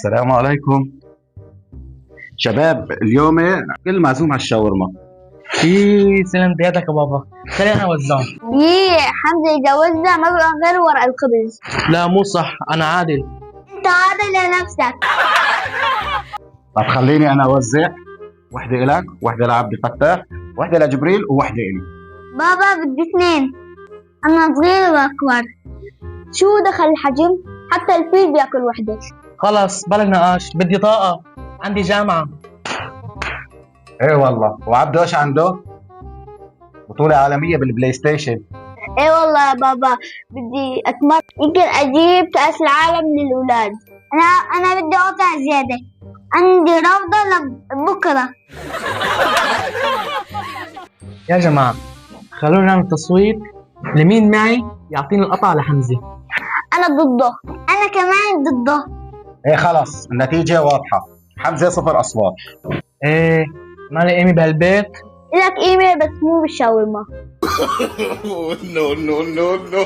السلام عليكم شباب. اليوم كل معزوم على الشاورما. سلام يدك يا بابا، خلينا اوزعهم. حمزة يجوزنا مبلغ غير ورق الخبز. لا مو صح، انا عادل. انت عادل لنفسك. طب خليني انا اوزع، وحده لك، وحده لعبد الفتاح، وحده لجبريل، ووحده الي. بابا بدي اثنين، انا صغير واكبر. شو دخل الحجم؟ حتى الفيل بياكل وحده. خلص بلا نقاش، بدي طاقة، عندي جامعة. ايه والله. وعبده ايش عنده؟ بطولة عالمية بالبلاي ستيشن. ايه والله يا بابا، بدي اتمرن، يمكن اجيب كأس العالم للأولاد. انا بدي قطع زيادة، عندي روضة لبكرة. يا جماعة خلونا نعمل تصويت، لمين معي يعطيني القطعة لحمزة. انا ضده، انا كمان ضده. ايه خلص، النتيجة واضحة، حمزة 0 أصوات. ايه مالي ايمي بهالبيت. لك قيمة بس مو بالشاورما. no, no, no, no.